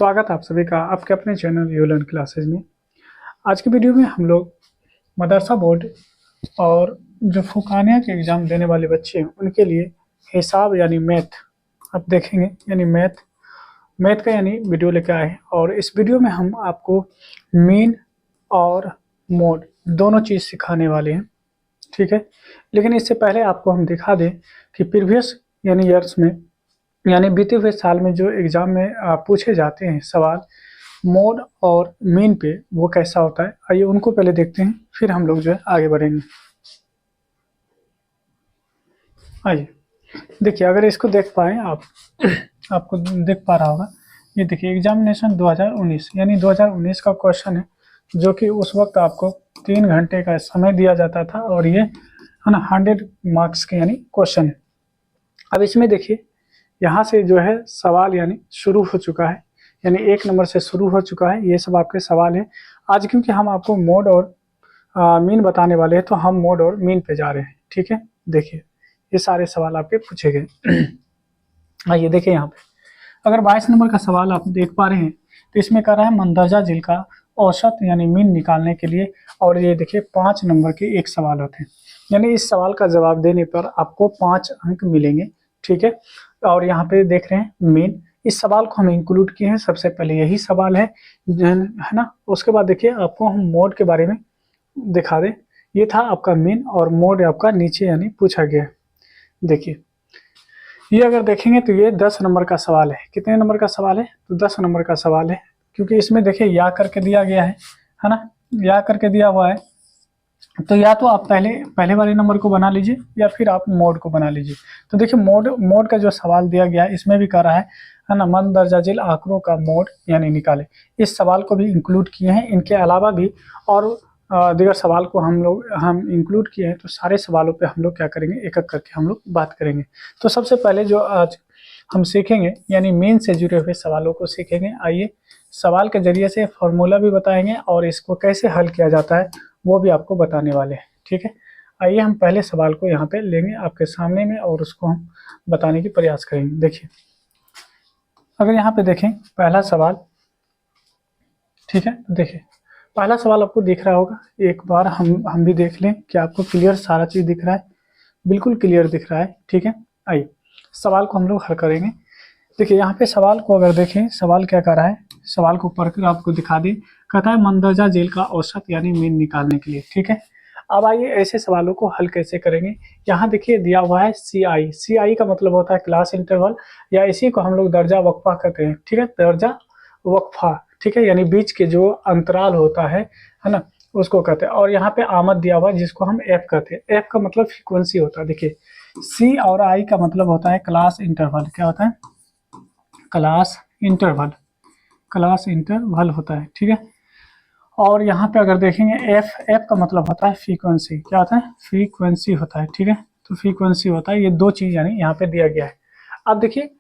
स्वागत है आप सभी का आपके अपने चैनल यू लर्न क्लासेज में। आज की वीडियो में हम लोग मदरसा बोर्ड और जो फुकानिया के एग्ज़ाम देने वाले बच्चे हैं उनके लिए हिसाब यानी मैथ आप देखेंगे, यानी मैथ का यानी वीडियो लेकर आए हैं। और इस वीडियो में हम आपको मीन और मोड दोनों चीज़ सिखाने वाले हैं, ठीक है। लेकिन इससे पहले आपको हम दिखा दें कि प्रीवियस यानी ईयर्स में यानी बीते हुए साल में जो एग्ज़ाम में पूछे जाते हैं सवाल मोड और मीन पे, वो कैसा होता है। आइए उनको पहले देखते हैं, फिर हम लोग जो है आगे बढ़ेंगे। आइए देखिए, अगर इसको देख पाएँ आप आपको देख पा रहा होगा। ये देखिए एग्जामिनेशन 2019 यानी 2019 का क्वेश्चन है, जो कि उस वक्त आपको 3 घंटे का समय दिया जाता था और ये है ना 100 मार्क्स के यानी क्वेश्चन है। अब इसमें देखिए यहाँ से जो है सवाल यानी शुरू हो चुका है, यानी 1 नंबर से शुरू हो चुका है। ये सब आपके सवाल हैं। आज क्योंकि हम आपको मोड और मीन बताने वाले हैं, तो हम मोड और मीन पे जा रहे हैं, ठीक है। देखिए ये सारे सवाल आपके पूछे गए। आइए देखिए यहाँ पे अगर 22 नंबर का सवाल आप देख पा रहे हैं, तो इसमें कह रहा है मंदरजा झील का औसत यानी मीन निकालने के लिए। और ये देखिए 5 नंबर के एक सवाल होते हैं, यानी इस सवाल का जवाब देने पर आपको 5 अंक मिलेंगे, ठीक है। और यहाँ पे देख रहे हैं मीन, इस सवाल को हम इंक्लूड किए हैं। सबसे पहले यही सवाल है ना। उसके बाद देखिए आपको हम मोड के बारे में दिखा दें। ये था आपका मीन और मोड आपका नीचे यानी पूछा गया। देखिए ये अगर देखेंगे तो ये 10 नंबर का सवाल है। कितने नंबर का सवाल है? तो 10 नंबर का सवाल है, क्योंकि इसमें देखिए या करके दिया गया है ना, या करके दिया हुआ है। तो या तो आप पहले वाले नंबर को बना लीजिए या फिर आप मोड को बना लीजिए। तो देखिए मोड का जो सवाल दिया गया है, इसमें भी कह रहा है ना मंदरजा झील आंकड़ों का मोड यानी निकाले। इस सवाल को भी इंक्लूड किए हैं। इनके अलावा भी और दीगर सवाल को हम इंक्लूड किए हैं। तो सारे सवालों पे हम लोग क्या करेंगे, एक एक करके हम लोग बात करेंगे। तो सबसे पहले जो आज हम सीखेंगे यानी मेन से जुड़े हुए सवालों को सीखेंगे। आइए सवाल के जरिए से फॉर्मूला भी बताएंगे और इसको कैसे हल किया जाता है वो भी आपको बताने वाले हैं, ठीक है। आइए हम पहले सवाल को यहाँ पे लेंगे आपके सामने में और उसको हम बताने की प्रयास करेंगे। देखिए अगर यहाँ पे देखें पहला सवाल, ठीक है। देखिए पहला सवाल आपको दिख रहा होगा। एक बार हम भी देख लें कि आपको क्लियर सारा चीज़ दिख रहा है। बिल्कुल क्लियर दिख रहा है, ठीक है। आइए सवाल को हम लोग हल करेंगे। देखिए यहाँ पे सवाल को अगर देखें, सवाल क्या कर रहा है, सवाल को पढ़कर आपको दिखा दें। कहता है मंदरजा झील का औसत यानी मीन निकालने के लिए, ठीक है। अब आइए ऐसे सवालों को हल कैसे करेंगे। यहाँ देखिए दिया हुआ है CI का मतलब होता है क्लास इंटरवल, या इसी को हम लोग दर्जा वक्फा कहते हैं, ठीक है। दर्जा वक्फा, ठीक है, यानी बीच के जो अंतराल होता है ना, उसको कहते हैं। और यहाँ पे आमद दिया हुआ है जिसको हम F कहते हैं। F का मतलब फ्रीक्वेंसी होता है। देखिए C और I का मतलब होता है क्लास इंटरवल। क्या होता है? क्लास इंटरवल होता है, ठीक है। और यहाँ पे अगर देखेंगे एफ का मतलब होता है फ्रीक्वेंसी। क्या होता है? फ्रीक्वेंसी होता है, ठीक है। तो फ्रीक्वेंसी होता है। ये दो चीज़ यानी यहाँ पे दिया गया है। अब देखिए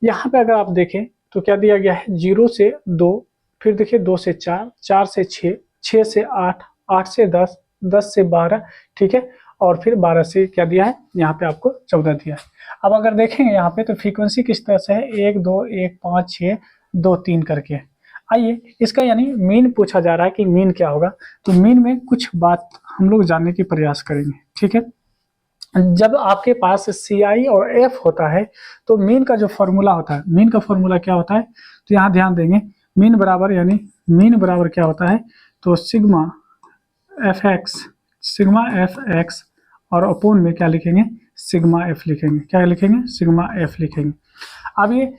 यहाँ पे अगर आप देखें तो क्या दिया गया है, 0 से 2, फिर देखिए 2 से 4, 4 से 6, 6 से 8, 8 से 10, 10 से 12, ठीक है। और फिर 12 से क्या दिया है, यहाँ पे आपको 14 दिया है। अब अगर देखेंगे यहाँ पे तो फ्रीक्वेंसी किस तरह से है, 1 2 1 5 6 2 3 करके। आइए इसका यानी मीन पूछा जा रहा है कि मीन क्या होगा। तो मीन में कुछ बात हम लोग जानने की प्रयास करेंगे, ठीक है। जब आपके पास CI और F होता है तो मीन का जो फॉर्मूला होता है, मीन का फॉर्मूला क्या होता है, तो यहाँ ध्यान देंगे मीन बराबर यानी मीन बराबर क्या होता है, तो सिग्मा एफ एक्स और अपोन में क्या लिखेंगे, सिग्मा एफ लिखेंगे। क्या लिखेंगे? सिग्मा एफ लिखेंगे। अब ये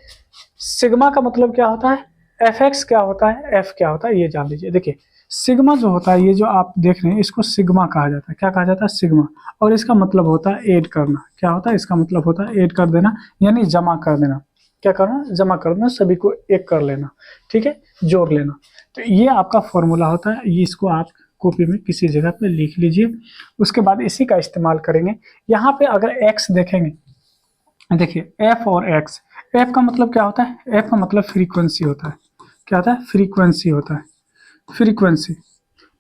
सिग्मा का मतलब क्या होता है, एफ एक्स क्या होता है, एफ क्या होता है, ये जान लीजिए। देखिए सिग्मा जो होता है, ये जो आप देख रहे हैं इसको सिग्मा कहा जाता है। क्या कहा जाता है? सिग्मा। और इसका मतलब होता है ऐड करना। क्या होता है? इसका मतलब होता है ऐड कर देना, यानी जमा कर देना। क्या करना? जमा कर देना, सभी को एक कर लेना, ठीक है, जोड़ लेना। तो ये आपका फॉर्मूला होता है। ये इसको आप कॉपी में किसी जगह पे लिख लीजिए। उसके बाद इसी का इस्तेमाल करेंगे। यहाँ पे अगर एक्स देखेंगे, देखिए एफ और एक्स, एफ का मतलब क्या होता है, एफ का मतलब फ्रीक्वेंसी होता है। क्या होता है? फ्रीक्वेंसी होता है, फ्रीक्वेंसी,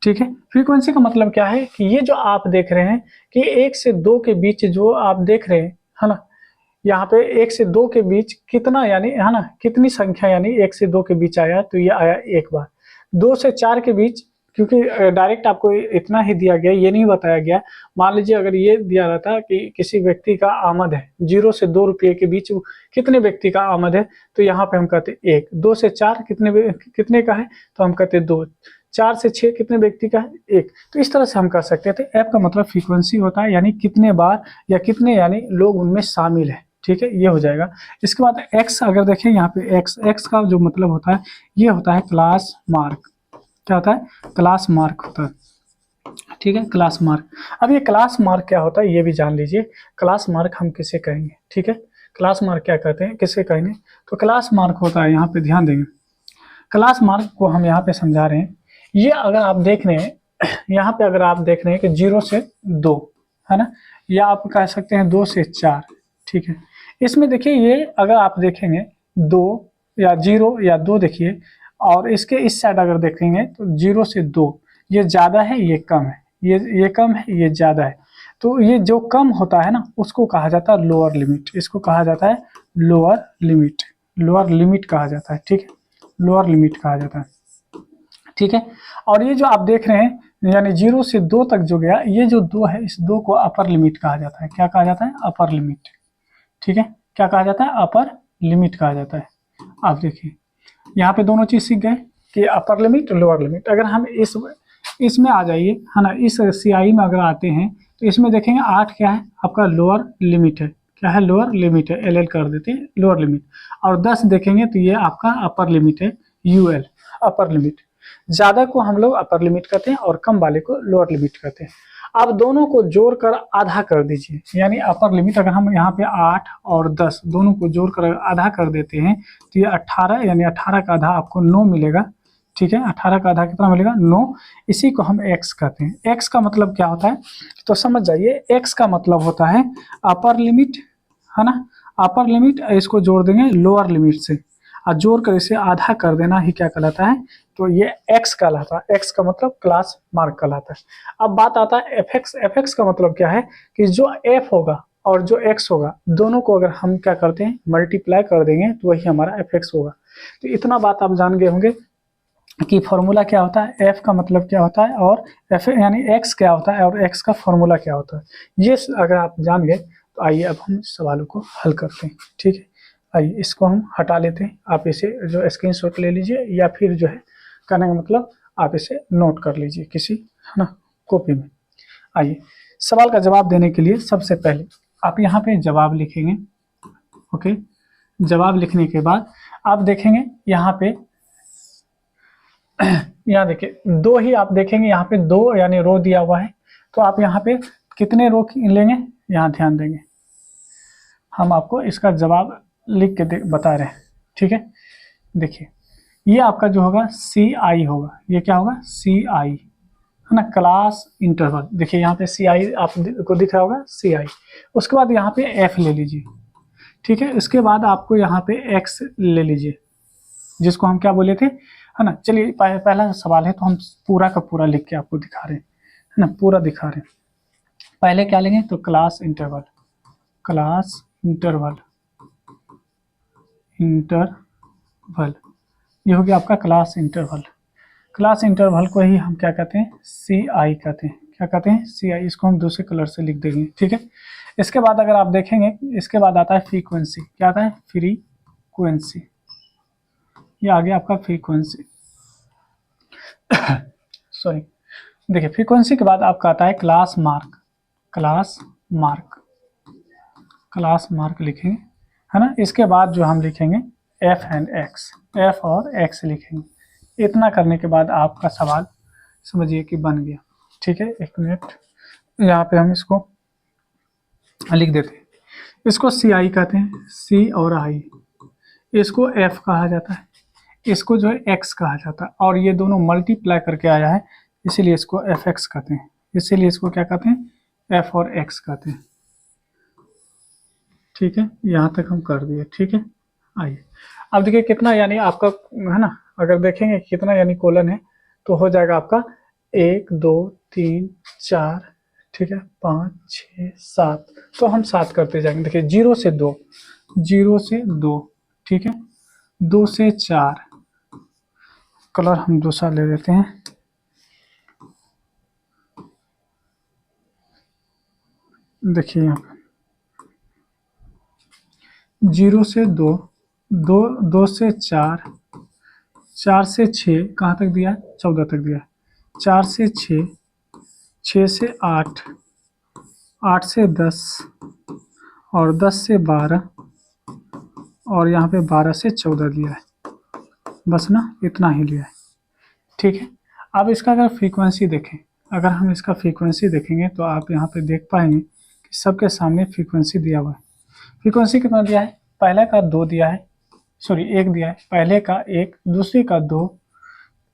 ठीक है। फ्रीक्वेंसी का मतलब क्या है कि ये जो आप देख रहे हैं कि 1 से 2 के बीच जो आप देख रहे हैं, है ना, यहाँ पे 1 से 2 के बीच कितना यानी है ना, कितनी संख्या यानी 1 से 2 के बीच आया, तो ये आया एक बार। 2 से 4 के बीच, क्योंकि डायरेक्ट आपको इतना ही दिया गया, ये नहीं बताया गया। मान लीजिए अगर ये दिया रहता कि किसी व्यक्ति का आमद है 0 से 2 रुपये के बीच कितने व्यक्ति का आमद है, तो यहाँ पे हम कहते 1। 2 से 4 कितने का है, तो हम कहते 2। 4 से 6 कितने व्यक्ति का है, 1। तो इस तरह से हम कह सकते थे। एफ का मतलब फ्रीक्वेंसी होता है, यानी कितने बार या कितने यानी लोग उनमें शामिल है। ठीक है, ये हो जाएगा। इसके बाद एक्स अगर देखें यहाँ पे एक्स का जो मतलब होता है, ये होता है क्लास मार्क। क्या होता है, क्लास मार्क होता है। ठीक है, क्लास मार्क। अब ये क्लास मार्क क्या होता है ये भी जान लीजिए। क्लास मार्क हम किसे कहेंगे, ठीक है, क्लास मार्क क्या कहते हैं, किसे कहेंगे, तो क्लास मार्क होता है, यहाँ पे ध्यान देंगे। क्लास मार्क को हम यहाँ पे समझा रहे हैं। ये अगर आप देख रहे हैं यहाँ पे, अगर आप देख रहे हैं कि 0 से 2 है ना, या आप कह सकते हैं 2 से 4। ठीक है, इसमें देखिए ये अगर आप देखेंगे 2 या 0 या 2 देखिए, और इसके इस साइड अगर देखेंगे तो 0 से 2 ये ज़्यादा है, ये कम है, ये कम है, ये ज़्यादा है। तो ये जो कम होता है ना, उसको कहा जाता है लोअर लिमिट। इसको कहा जाता है लोअर लिमिट, लोअर लिमिट कहा जाता है। ठीक है, लोअर लिमिट कहा जाता है। ठीक है, और ये जो आप देख रहे हैं यानी 0 से 2 तक जो गया, ये जो 2 है, इस 2 को अपर लिमिट कहा जाता है। क्या कहा जाता है, अपर लिमिट। ठीक है, क्या कहा जाता है, अपर लिमिट कहा जाता है। आप देखिए यहाँ पे दोनों चीज सीख गए कि अपर लिमिट लोअर लिमिट। अगर हम इसमें आ जाइए है ना, इस सियाही में अगर आते हैं तो इसमें देखेंगे 8 क्या है, आपका लोअर लिमिट है। क्या है, लोअर लिमिट है, एल कर देते हैं लोअर लिमिट। और 10 देखेंगे तो ये आपका अपर लिमिट है, यूएल अपर लिमिट। ज्यादा को हम लोग अपर लिमिट कहते हैं और कम वाले को लोअर लिमिट कहते हैं। अब दोनों को जोड़कर आधा कर दीजिए, यानी अपर लिमिट अगर हम यहाँ पे 8 और 10 दोनों को जोड़कर आधा कर देते हैं तो ये 18, यानी 18 का आधा आपको 9 मिलेगा। ठीक है, 18 का आधा कितना मिलेगा, 9। इसी को हम x कहते हैं। x का मतलब क्या होता है, तो समझ जाइए, x का मतलब होता है अपर लिमिट, है ना, अपर लिमिट। इसको जोड़ देंगे लोअर लिमिट से, और जोड़कर इसे आधा कर देना ही क्या कहलाता है, तो ये x कहलाता है। x का मतलब क्लास मार्क कहलाता है। अब बात आता है fx। fx का मतलब क्या है कि जो f होगा और जो x होगा, दोनों को अगर हम क्या करते हैं, मल्टीप्लाई कर देंगे तो वही हमारा fx होगा। तो इतना बात आप जान गए होंगे कि फॉर्मूला क्या होता है, f का मतलब क्या होता है, और f यानी x क्या होता है, और x का फॉर्मूला क्या होता है। ये अगर आप जान गए तो आइए अब हम सवालों को हल करते हैं। ठीक है, आइए इसको हम हटा लेते हैं। आप इसे जो स्क्रीनशॉट ले लीजिए, या फिर जो है कहने का मतलब आप इसे नोट कर लीजिए किसी, है ना, कॉपी में। आइए सवाल का जवाब देने के लिए सबसे पहले आप यहाँ पे जवाब लिखेंगे। ओके, जवाब लिखने के बाद आप देखेंगे यहाँ पे यहाँ देखिए 2 ही आप देखेंगे, यहाँ पे 2 यानी रो दिया हुआ है। तो आप यहाँ पे कितने रो लेंगे, यहाँ ध्यान देंगे, हम आपको इसका जवाब लिख के बता रहे हैं। ठीक है, देखिए ये आपका जो होगा CI होगा। ये क्या होगा, CI, है ना, क्लास इंटरवल। देखिए यहाँ पे CI आपको दिख रहा होगा, CI। उसके बाद यहाँ पे F ले लीजिए। ठीक है, इसके बाद आपको यहाँ पे X ले लीजिए, जिसको हम क्या बोले थे, है ना। चलिए पहला सवाल है तो हम पूरा का पूरा लिख के आपको दिखा रहे हैं, है ना, पूरा दिखा रहे हैं। पहले क्या लेंगे, तो class interval, class interval, interval, ये हो गया आपका क्लास इंटरवल। क्लास इंटरवल को ही हम क्या कहते हैं, CI कहते हैं। क्या कहते हैं, CI। इसको हम दूसरे कलर से लिख देंगे। ठीक है, इसके बाद अगर आप देखेंगे, इसके बाद आता है फ्रीक्वेंसी। क्या आता है, फ्रीक्वेंसी। ये आ गया आपका फ्रीक्वेंसी सॉरी। देखिए फ्रीक्वेंसी के बाद आपका आता है class mark, class mark, class mark लिखेंगे, है ना। इसके बाद जो हम लिखेंगे F एंड X, F और X लिखेंगे। इतना करने के बाद आपका सवाल समझिए कि बन गया। ठीक है, एक मिनट, यहाँ पे हम इसको लिख देते हैं। इसको CI कहते हैं, C और I। इसको F कहा जाता है, इसको जो है X कहा जाता है, और ये दोनों मल्टीप्लाई करके आया है, इसीलिए इसको FX कहते हैं। इसीलिए इसको क्या कहते हैं, F और X कहते हैं। ठीक है, यहाँ तक हम कर दिए। ठीक है, आइए अब देखिए कितना यानी आपका, है ना, अगर देखेंगे कितना यानी कोलन है, तो हो जाएगा आपका 1 2 3 4 ठीक है, 5 6 7, तो हम 7 करते जाएंगे। देखिए 0 से 2, 0 से 2, ठीक है, 2 से 4, कलर हम दूसरा ले लेते हैं। देखिए यहाँ पे 0 से 2, 2 2 से 4, 4 से 6, कहाँ तक दिया है, 14 तक दिया है, 4 से 6, 6 से 8, 8 से 10, और 10 से 12, और यहाँ पे 12 से 14 दिया है। बस ना, इतना ही लिया है, ठीक है। अब इसका अगर फ्रीक्वेंसी देखें, अगर हम इसका फ्रीक्वेंसी देखेंगे तो आप यहाँ पे देख पाएंगे कि सबके सामने फ्रीक्वेंसी दिया हुआ है। फ्रीक्वेंसी कितना दिया है, पहले का 2 दिया है, सॉरी 1 दिया है, पहले का 1, दूसरे का 2,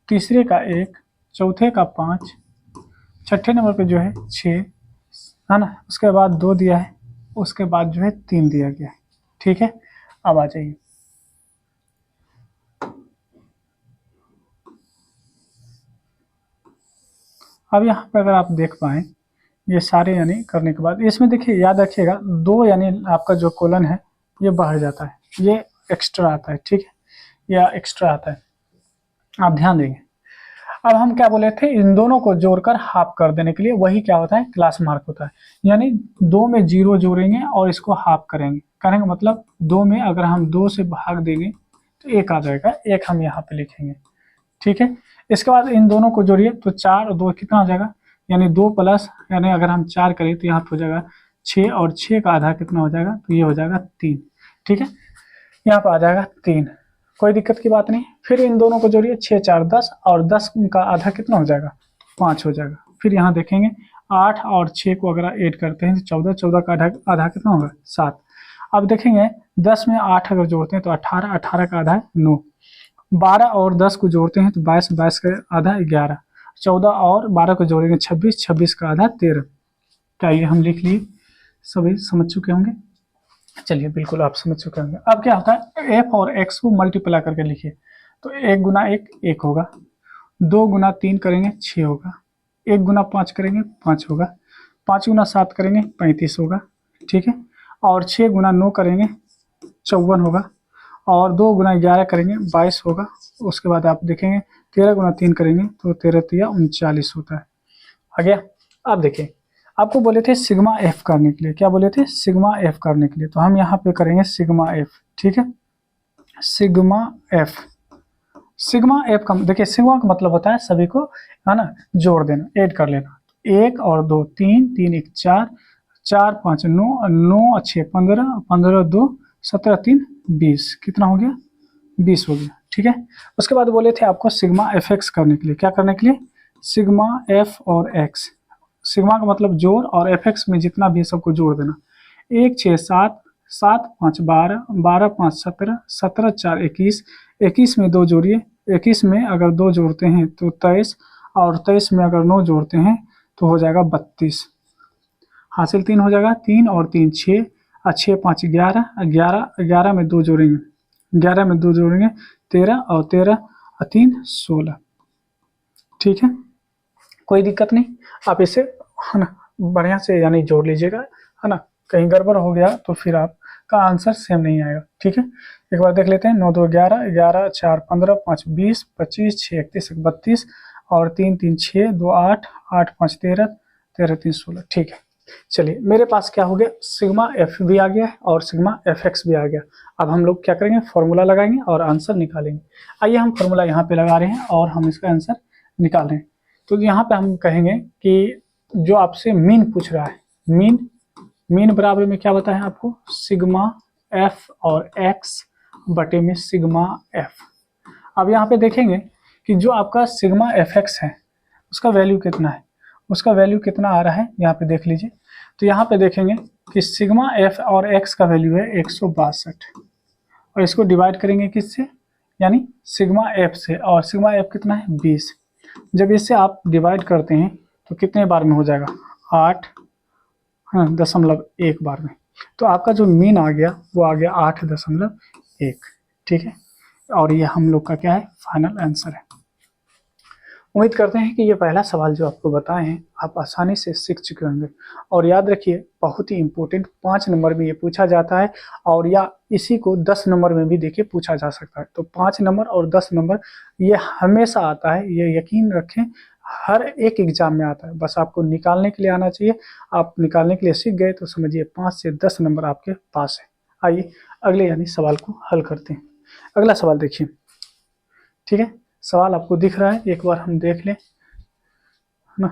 तीसरे का 1, चौथे का 5, छठे नंबर पे जो है 6, है ना, उसके बाद 2 दिया है, उसके बाद जो है 3 दिया गया है, ठीक है। अब आ जाइए, अब यहाँ पे अगर आप देख पाएँ, ये सारे यानी करने के बाद इसमें देखिए, याद रखिएगा 2 यानी आपका जो कोलन है ये बढ़ जाता है, ये एक्स्ट्रा आता है, ठीक है, या एक्स्ट्रा आता है, आप ध्यान देंगे। अब हम क्या बोले थे, इन दोनों को जोड़कर हाफ कर देने के लिए वही क्या होता है, क्लास मार्क होता है। यानी 2 में 0 जोड़ेंगे और इसको हाफ करेंगे, कहने का मतलब 2 में अगर हम 2 से भाग देंगे तो 1 आ जाएगा, 1 हम यहाँ पे लिखेंगे, ठीक है। इसके बाद इन दोनों को जोड़िए तो 4 और 2 कितना हो जाएगा, यानी 2 प्लस, यानी अगर हम 4 करें तो यहाँ पे हो जाएगा 6, और 6 का आधा कितना हो जाएगा, तो ये हो जाएगा 3, ठीक है, यहाँ पर आ जाएगा 3, कोई दिक्कत की बात नहीं। फिर इन दोनों को जोड़िए, 6 4 10, और 10 का आधा कितना हो जाएगा, 5 हो जाएगा। फिर यहाँ देखेंगे 8 और 6 को अगर ऐड करते हैं तो 14, 14 का आधा आधा कितना होगा, 7। अब देखेंगे 10 में 8 अगर जोड़ते हैं तो 18, 18 का आधा है 9, 12 और 10 को जोड़ते हैं तो 22, 22 का आधा 11, 14 और 12 को जोड़ेंगे 26, 26 का आधा 13। क्या ये हम लिख लिए, सभी समझ चुके होंगे, चलिए बिल्कुल आप समझ चुके होंगे। अब क्या होता है, एफ और एक्स को मल्टीप्लाई करके लिखिए, तो 1 गुना 1 1 होगा, 2 गुना 3 करेंगे 6 होगा, 1 गुना 5 करेंगे 5 होगा, 5 गुना 7 करेंगे 35 होगा, ठीक है, और 6 गुना 9 करेंगे 54 होगा, और 2 गुना 11 करेंगे 22 होगा। उसके बाद आप देखेंगे 13 गुना 3 करेंगे तो 13 तिया 39 होता है। आ गया। अब देखिए, आपको बोले थे सिग्मा एफ करने के लिए, क्या बोले थे, सिग्मा एफ करने के लिए, तो हम यहाँ पे करेंगे सिग्मा एफ, ठीक है, सिग्मा एफ। सिग्मा एफ का देखिए, सिग्मा का मतलब होता है सभी को, है ना, जोड़ देना, ऐड कर लेना। 1 और 2 3, 3 1 4, 4 5 9, 9 6 15, 15 2 17 3 20, कितना हो गया, 20 हो गया, ठीक है। उसके बाद बोले थे आपको सिग्मा एफ एक्स करने के लिए, क्या करने के लिए, सिग्मा एफ और एक्स। सिग्मा का मतलब जोड़, और एफ एक्स में जितना भी है सबको जोड़ देना। 1 6 7, 7 5 12, 12 5 17, 17 4 21, 21 में 2 जोड़िए, 21 में अगर 2 जोड़ते हैं तो 23, और 23 में अगर 9 जोड़ते हैं तो हो जाएगा 32, हासिल 3 हो जाएगा, 3 और 3 6, और 6 5 11, 11 11 में 2 जोड़ेंगे, 11 में 2 जोड़ेंगे 13, और 13 और 3 16, ठीक है, कोई दिक्कत नहीं। आप इसे, है ना, बढ़िया से यानी जोड़ लीजिएगा, है ना, कहीं गड़बड़ हो गया तो फिर आपका आंसर सेम नहीं आएगा, ठीक है। एक बार देख लेते हैं, 9 2 11, 11 4 15, 5 20, 25 6 31 32, और 3 3 6, 2 8, 8 5 13, 13 3 16, ठीक है। चलिए मेरे पास क्या हो गया, सिग्मा एफ भी आ गया है और सिग्मा एफ एक्स भी आ गया। अब हम लोग क्या करेंगे, फॉर्मूला लगाएंगे और आंसर निकालेंगे। आइए हम फॉर्मूला यहाँ पे लगा रहे हैं और हम इसका आंसर निकाल रहे हैं। तो यहाँ पे हम कहेंगे कि जो आपसे मीन पूछ रहा है, मीन, मीन बराबर में क्या बताया आपको, सिग्मा एफ और एक्स बटे में सिग्मा एफ। अब यहाँ पे देखेंगे कि जो आपका सिग्मा एफ एक्स है उसका वैल्यू कितना है, उसका वैल्यू कितना आ रहा है, यहाँ पे देख लीजिए। तो यहाँ पे देखेंगे कि सिग्मा एफ और एक्स का वैल्यू है 162, और इसको डिवाइड करेंगे किससे, यानी सिग्मा एफ से, और सिग्मा एफ कितना है 20। जब इसे आप डिवाइड करते हैं तो कितने बार में हो जाएगा, 8, हाँ 0.1 बार में। तो आपका जो मीन आ गया वो आ गया 8.1, ठीक है। और ये हम लोग का क्या है, फाइनल आंसर है। उम्मीद करते हैं कि ये पहला सवाल जो आपको बताए हैं आप आसानी से सीख चुके होंगे। और याद रखिए, बहुत ही इम्पोर्टेंट 5 नंबर में ये पूछा जाता है, और या इसी को 10 नंबर में भी देखिए पूछा जा सकता है। तो 5 नंबर और 10 नंबर ये हमेशा आता है, ये यकीन रखें, हर एक एग्जाम में आता है। बस आपको निकालने के लिए आना चाहिए। आप निकालने के लिए सीख गए तो समझिए 5 से 10 नंबर आपके पास है। आइए अगले यानी सवाल को हल करते हैं। अगला सवाल देखिए, ठीक है। सवाल आपको दिख रहा है, एक बार हम देख लें, है ना।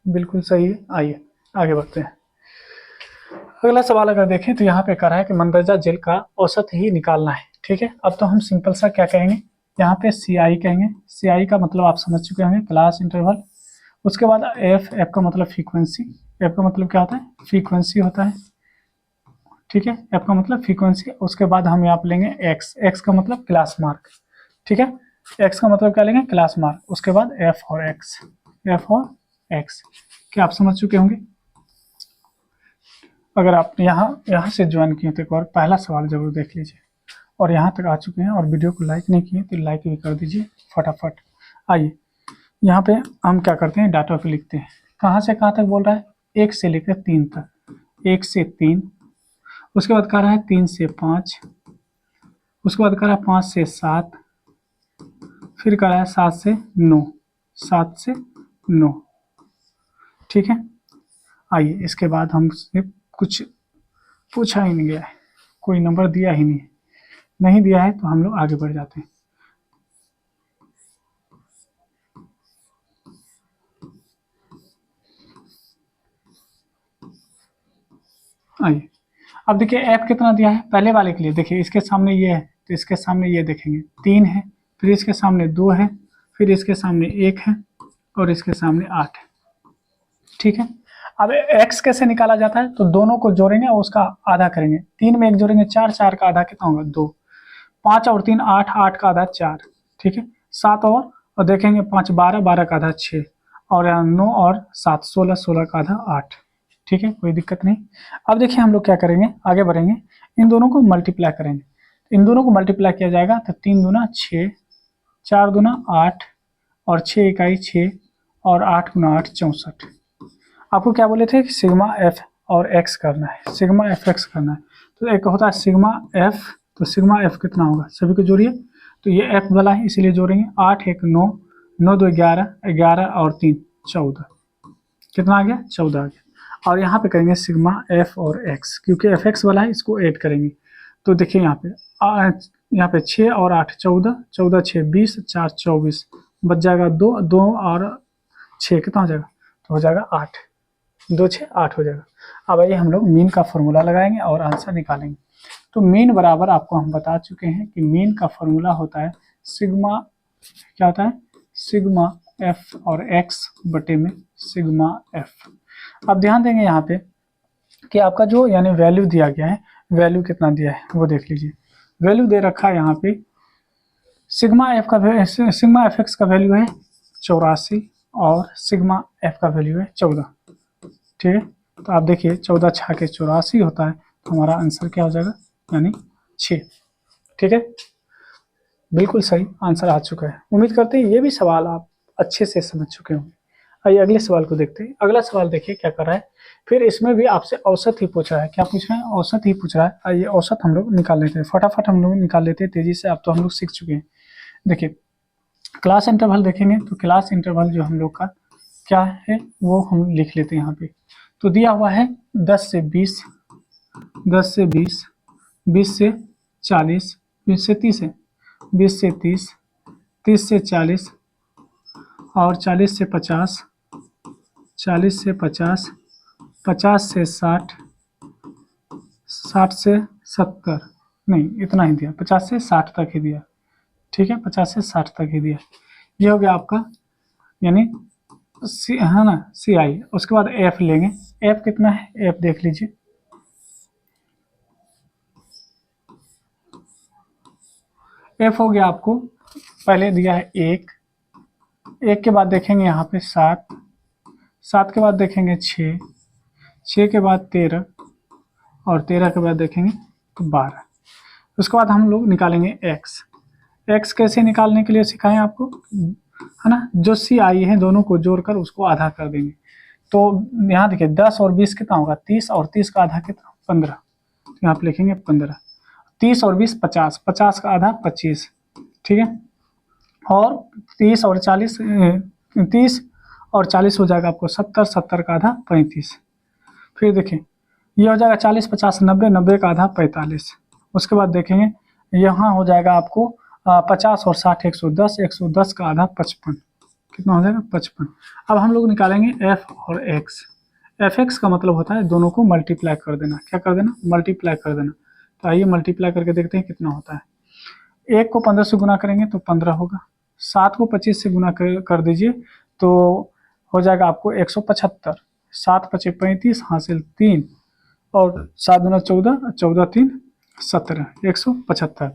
बिल्कुल सही है। आइए आगे बढ़ते हैं। अगला सवाल अगर देखें तो यहाँ पे कह रहा है कि मंदरजा जेल का औसत ही निकालना है, ठीक है। अब तो हम सिंपल सा क्या कहेंगे, यहाँ पे CI कहेंगे। CI का मतलब आप समझ चुके होंगे, क्लास इंटरवल। उसके बाद एफ का मतलब फ्रीक्वेंसी। एफ का मतलब क्या होता है, फ्रीक्वेंसी होता है, ठीक है। एफ का मतलब फ्रीक्वेंसी। उसके बाद हम यहाँ पे लेंगे एक्स का मतलब क्लास मार्क, ठीक है। एक्स का मतलब क्या लेंगे, क्लास मार्क। उसके बाद एफ और एक्स, एफ और एक्स। क्या आप समझ चुके होंगे। अगर आप यहाँ से ज्वाइन किए तो एक बार पहला सवाल जरूर देख लीजिए, और यहाँ तक आ चुके हैं और वीडियो को लाइक नहीं किए तो लाइक भी कर दीजिए फटाफट। आइए यहाँ पे हम क्या करते हैं, डाटा को लिखते हैं। कहाँ से कहाँ तक बोल रहा है, 1 से लेकर 3 तक। 1 से 3, उसके बाद कह रहा है 3 से 5, उसके बाद कह रहा है 5 से 7, फिर कह रहा है 7 से 9, 7 से 9, ठीक है। आइए इसके बाद हमसे कुछ पूछा ही नहीं गया है, कोई नंबर दिया ही नहीं दिया है, तो हम लोग आगे बढ़ जाते हैं। आइए अब देखिए ऐप कितना दिया है पहले वाले के लिए। देखिए इसके सामने ये है तो इसके सामने ये देखेंगे 3 है, फिर इसके सामने 2 है, फिर इसके सामने 1 है, और इसके सामने 8 है, ठीक है। अब x कैसे निकाला जाता है, तो दोनों को जोड़ेंगे और उसका आधा करेंगे। 3 में 1 जोड़ेंगे 4, 4 का आधा कितना होगा 2, 5 और 3 8, 8 का आधा 4, ठीक है। 7 और देखेंगे 5 12, 12 का आधा 6, और यहाँ 9 और 7 16, 16 का आधा 8, ठीक है। कोई दिक्कत नहीं। अब देखिए हम लोग क्या करेंगे, आगे बढ़ेंगे, इन दोनों को मल्टीप्लाई करेंगे। इन दोनों को मल्टीप्लाई किया जाएगा तो 3 दूना 6, 4 दूना 8, और 6 इकाई 6, और 8 गुना 8 64। आपको क्या बोले थे कि सिग्मा एफ और एक्स करना है, सिग्मा एफ एक्स करना है। तो एक होता है सिग्मा एफ, तो सिग्मा एफ कितना होगा, सभी को जोड़िए। तो ये एफ वाला है इसीलिए जोड़ेंगे। 8 1 9, 9 2 11, 11 और 3 14, कितना आ गया 14 आ गया। और यहाँ पे करेंगे सिग्मा एफ और एक्स, क्योंकि एफ एक्स वाला है इसको ऐड करेंगे। तो देखिए यहाँ पे 6 और 8 14, 14 6 20, 4 24, बच जाएगा 2, 2 और 6 कितना हो जाएगा, तो हो जाएगा 8, 2 6 8 हो जाएगा। अब आइए हम लोग मीन का फॉर्मूला लगाएंगे और आंसर निकालेंगे। तो मीन बराबर आपको हम बता चुके हैं कि मीन का फॉर्मूला होता है सिग्मा, क्या होता है, सिग्मा एफ और एक्स बटे में सिग्मा एफ। अब ध्यान देंगे यहाँ पे कि आपका जो यानी वैल्यू दिया गया है, वैल्यू कितना दिया है वो देख लीजिए। वैल्यू दे रखा है यहाँ पे सिग्मा एफ एक्स का वैल्यू है 84, और सिग्मा एफ का वैल्यू है 14, ठीक है। तो आप देखिए 14 6 के 84 होता है, तो हमारा आंसर क्या हो जाएगा, यानी 6, ठीक है। बिल्कुल सही आंसर आ चुका है। उम्मीद करते हैं ये भी सवाल आप अच्छे से समझ चुके होंगे। आइए अगले सवाल को देखते हैं। अगला सवाल देखिए क्या कर रहा है, फिर इसमें भी आपसे औसत ही पूछ रहा है। क्या पूछ रहा है, औसत ही पूछ रहा है। आइए औसत हम लोग निकाल लेते हैं, फटाफट हम लोग निकाल लेते हैं तेजी से। अब तो हम लोग सीख चुके हैं। देखिए क्लास इंटरवल देखेंगे तो क्लास इंटरवल जो हम लोग का क्या है वो हम लिख लेते हैं यहाँ पे। तो दिया हुआ है 10 से 20, 10 से 20, 20 से 40, 20 से 30 है, 20 से 30, 30 से 40, और 40 से 50, 40 से 50, 50 से 60, 60 से 70, नहीं इतना ही दिया, 50 से 60 तक ही दिया, ठीक है। 50 से 60 तक ही दिया। ये हो गया आपका यानी सी, है ना, CI। उसके बाद एफ लेंगे। एफ कितना है, एफ देख लीजिए। एफ हो गया आपको, पहले दिया है 1, 1 के बाद देखेंगे यहाँ पे 7, 7 के बाद देखेंगे 6, 6 के बाद 13, और 13 के बाद देखेंगे तो 12। उसके बाद हम लोग निकालेंगे एक्स। एक्स कैसे निकालने के लिए सिखाएं आपको, है ना। जो सी आई है दोनों को जोड़कर उसको आधा कर देंगे। तो यहाँ देखिए 10 और 20 कितना होगा 30, और 30 का आधा कितना 15, तो यहाँ पे लिखेंगे 15। 30 और 20 50, 50 का आधा 25, ठीक है। और 30 और 40 30 और 40 हो जाएगा आपको 70, 70 का आधा 35। फिर देखिए ये हो जाएगा 40 50 90, 90 का आधा 45। उसके बाद देखेंगे यहाँ हो जाएगा आपको 50 और 60 110, 110 का आधा 55, कितना हो जाएगा 55। अब हम लोग निकालेंगे एफ और एक्स। एफ एक्स का मतलब होता है दोनों को मल्टीप्लाई कर देना, क्या कर देना मल्टीप्लाई कर देना। तो आइए मल्टीप्लाई करके देखते हैं कितना होता है। 1 को 15 से गुना करेंगे तो 15 होगा, 7 को 25 से गुना कर दीजिए तो हो जाएगा आपको 175, 7 5 35 हासिल 3, और 7 दूना 14, 14 3 17, 175।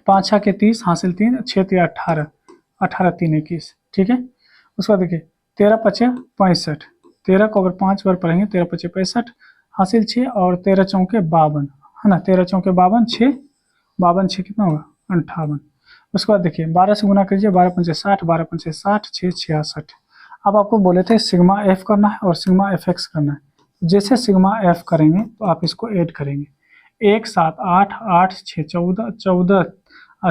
5 6 के 30 हासिल 3, 6 3 18, 18 3 21, ठीक है। उसके बाद देखिए 13 5 65, 13 को अगर 5 बार पढ़ेंगे 13 5 65 हासिल 6, और 13 चौके 52, है ना। 13 चौके 52, 6 52 6 कितना होगा 58। उसके बाद देखिए 12 से गुना कीजिए, 12 पंचे 60, 12 पंचे 60, 6 66। अब आपको बोले थे सिग्मा एफ करना है और सिग्मा एफ एक्स करना है। जैसे सिग्मा एफ करेंगे तो आप इसको ऐड करेंगे, 1 7 8 8 6 14, 14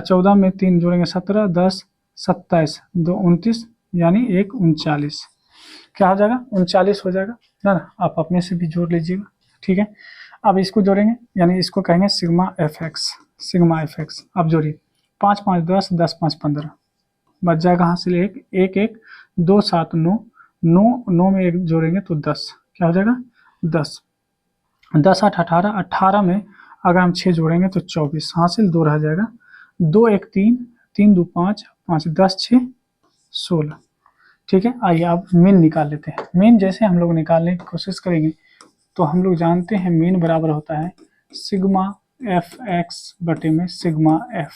14 में 3 जोड़ेंगे 17, 10 27 2 29, यानी 1 39। क्या हो जाएगा 39 हो जाएगा ना। आप अपने से भी जोड़ लीजिएगा, ठीक है। अब इसको जोड़ेंगे यानी इसको कहेंगे sigma F x, sigma F x. अब जोड़िए 5 5 10, 10 5 15, बच जाएगा हासिल 1 1 1 2 7 9, 9 9 में 1 जोड़ेंगे तो 10, क्या हो जाएगा 10, 10 8 18, 18 में अगर हम 6 जोड़ेंगे तो 24, हासिल 2 रह जाएगा, 2 1 3, 3 2 5, 5 10 6 16, ठीक है। आइए अब मीन निकाल लेते हैं। मीन जैसे हम लोग निकालने की कोशिश करेंगे तो हम लोग जानते हैं मीन बराबर होता है सिग्मा एफ एक्स बटे में सिग्मा एफ,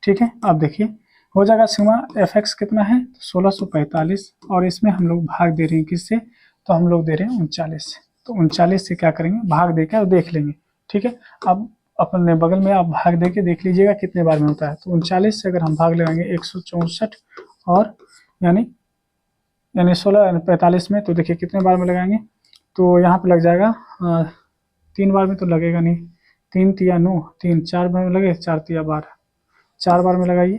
ठीक है। अब देखिए हो जाएगा सिग्मा एफ एक्स कितना है 1645, और इसमें हम लोग भाग दे रहे हैं किससे, तो हम लोग दे रहे हैं 39 से। तो 39 से क्या करेंगे भाग देकर देख लेंगे, ठीक है। अब अपने बगल में आप भाग दे के देख लीजिएगा कितने बार में होता है। तो 39 से अगर हम भाग लगाएंगे 164, और यानी 16 45 में, तो देखिए कितने बार में लगाएंगे, तो यहाँ पे लग जाएगा 3 बार में तो लगेगा नहीं, 3 तिया 9, 3 4 बार में लगे, 4 तिया 12, 4 बार में लगाइए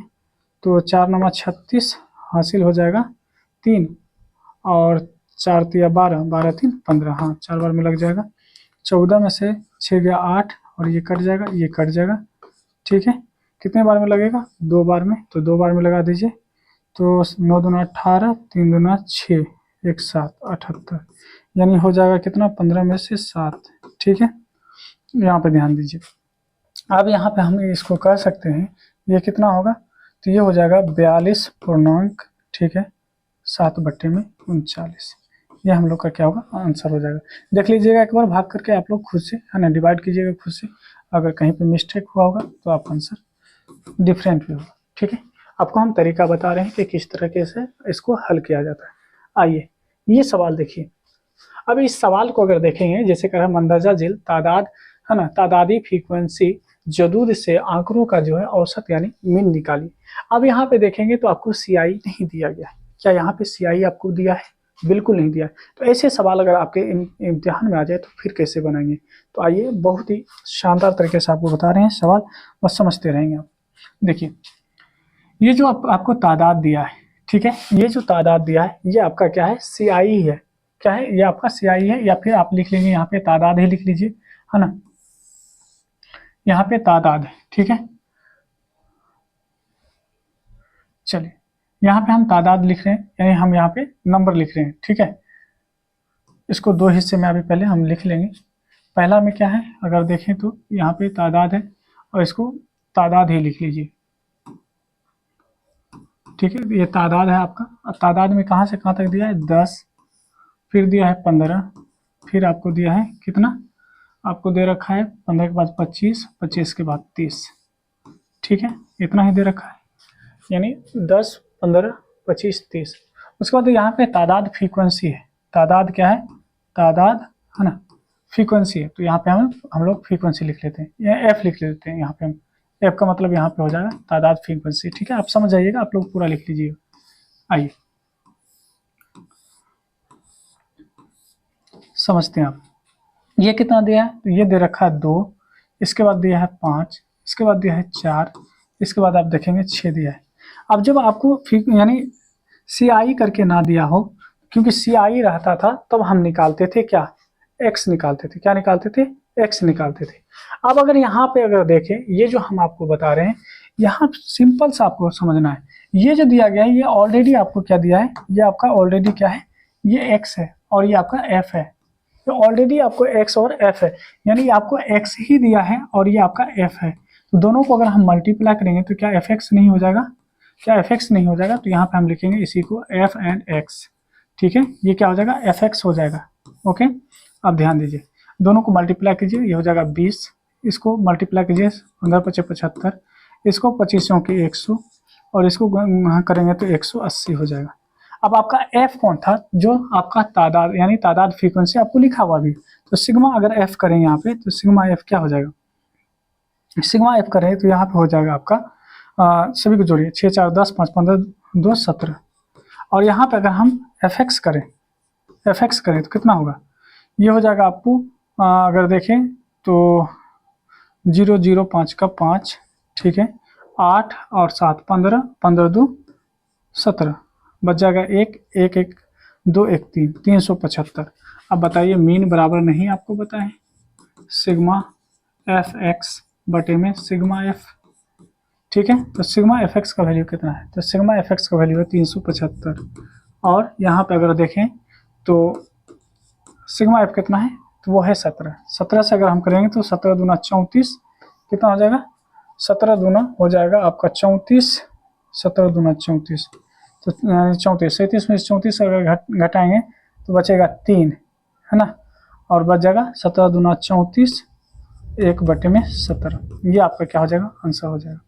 तो 4 9 36 हासिल हो जाएगा 3, और 4 तिया 12, 12 3 15, हाँ 4 बार में लग जाएगा। 14 में से 6 गया 8, और ये कट जाएगा ये कट जाएगा, ठीक है। कितने बार में लगेगा 2 बार में, तो 2 बार में लगा दीजिए तो 9 दूना 18, 3 दूना 6, 1 7 78, यानी हो जाएगा कितना 15 में से 7, ठीक है। यहाँ पे ध्यान दीजिए। अब यहाँ पे हम इसको कर सकते हैं, ये कितना होगा, तो ये हो जाएगा 42 पूर्णांक, ठीक है 7 बट्टे में 39। ये हम लोग का क्या होगा आंसर हो जाएगा। देख लीजिएगा एक बार भाग करके आप लोग खुद से, है ना, डिवाइड कीजिएगा खुद से। अगर कहीं पे मिस्टेक हुआ होगा तो आपका आंसर डिफरेंट भी होगा, ठीक है। आपको हम तरीका बता रहे हैं कि किस तरीके से इसको हल किया जाता है। आइए ये सवाल देखिए। अब इस सवाल को अगर देखेंगे, जैसे कह रहा है मंदरजा झील तादाद, है ना, तादादी फ्रीक्वेंसी जदूद से आंकड़ों का जो है औसत यानी मीन निकाली। अब यहाँ पे देखेंगे तो आपको सीआई नहीं दिया गया है। क्या यहाँ पे सीआई आपको दिया है, बिल्कुल नहीं दिया है। तो ऐसे सवाल अगर आपके इम्तिहान में आ जाए तो फिर कैसे बनाएंगे। तो आइए बहुत ही शानदार तरीके से आपको बता रहे हैं सवाल, बस समझते रहेंगे आप। देखिए ये जो आपको तादाद दिया है, ठीक है, ये जो तादाद दिया है ये आपका क्या है सीआई है, क्या है ये आपका सीआई है, या फिर आप लिख लेंगे यहाँ पे तादाद ही लिख लीजिए, है ना, यहाँ पे तादाद है, ठीक है। चलिए यहाँ पे हम तादाद लिख रहे हैं, यानी हम यहाँ पे नंबर लिख रहे हैं, ठीक है। इसको 2 हिस्से में अभी पहले हम लिख लेंगे। पहला में क्या है अगर देखें तो यहाँ पे तादाद है, और इसको तादाद ही लिख लीजिए, ठीक है। ये तादाद है आपका। अब तादाद में कहाँ से कहाँ तक दिया है 10, फिर दिया है 15, फिर आपको दिया है कितना, आपको दे रखा है 15 के बाद 25, 25 के बाद 30, ठीक है, इतना ही दे रखा है, यानी 10 15 25 30। उसके बाद यहाँ पे तादाद फ्रीक्वेंसी है, तादाद क्या है तादाद, है ना, फ्रीक्वेंसी है। तो यहाँ पे हम लोग फ्रीक्वेंसी लिख लेते हैं, या एफ लिख लेते हैं यहाँ पे हम, एफ का मतलब यहाँ पे हो जाएगा तादाद फ्रीक्वेंसी। ठीक है, आप समझ जाइएगा, आप लोग पूरा लिख लीजिएगा। आइए समझते हैं आप। ये कितना दिया है, तो ये दे रखा है 2, इसके बाद दिया है 5, इसके बाद दिया है 4, इसके बाद आप देखेंगे 6 दिया है। अब जब आपको यानी CI करके ना दिया हो, क्योंकि CI रहता था तब हम निकालते थे क्या, x निकालते थे। क्या निकालते थे, x निकालते थे। अब अगर यहाँ पे अगर देखें, ये जो हम आपको बता रहे हैं, यहाँ सिंपल सा आपको समझना है। ये जो दिया गया है ये ऑलरेडी आपको क्या दिया है, ये आपका ऑलरेडी क्या है, ये x है और ये आपका f है। तो ऑलरेडी आपको x और f है, यानी आपको x ही दिया है और ये आपका f है। तो दोनों को अगर हम मल्टीप्लाई करेंगे तो क्या fx नहीं हो जाएगा, क्या fx नहीं हो जाएगा, तो यहाँ पे हम लिखेंगे इसी को f एंड x। ठीक है, ये क्या हो जाएगा, fx हो जाएगा। ओके, अब ध्यान दीजिए, दोनों को मल्टीप्लाई कीजिए, ये हो जाएगा 20, इसको मल्टीप्लाई कीजिए 15 × 5 = 75, इसको 25 × 100 और इसको करेंगे तो 180 हो जाएगा। अब आपका f कौन था, जो आपका तादाद यानी तादाद फ्रीक्वेंसी आपको लिखा हुआ भी, तो सिग्मा अगर f करें यहाँ पे, तो सिग्मा f क्या हो जाएगा, सिग्मा f करें तो यहाँ पे हो जाएगा आपका सभी को जोड़िए, 6 4 10 5 15 2 17, और यहाँ पे अगर हम fx करें तो कितना होगा, ये हो जाएगा आपको अगर देखें तो 0 0 5 का 5, ठीक है, 8 और 7 15 15 2 17, बच जाएगा 1 1 1 2 1 3 375। अब बताइए मीन बराबर नहीं आपको बताएं, सिग्मा एफ एक्स बटे में सिग्मा एफ। ठीक है, तो सिग्मा एफ एक्स का वैल्यू कितना है, तो सिग्मा एफ एक्स का वैल्यू है 375, और यहाँ पे अगर देखें तो सिग्मा एफ कितना है, तो वो है 17। 17 से अगर हम करेंगे तो 17 दूना 34, कितना हो जाएगा, 17 दूना हो जाएगा आपका 34, 17 दूना 34, तो 34, 37 में 34 अगर घटाएंगे तो बचेगा 3, है ना, और बच जाएगा 17 दूना 34 1 बटे में 17, ये आपका क्या हो जाएगा, आंसर हो जाएगा।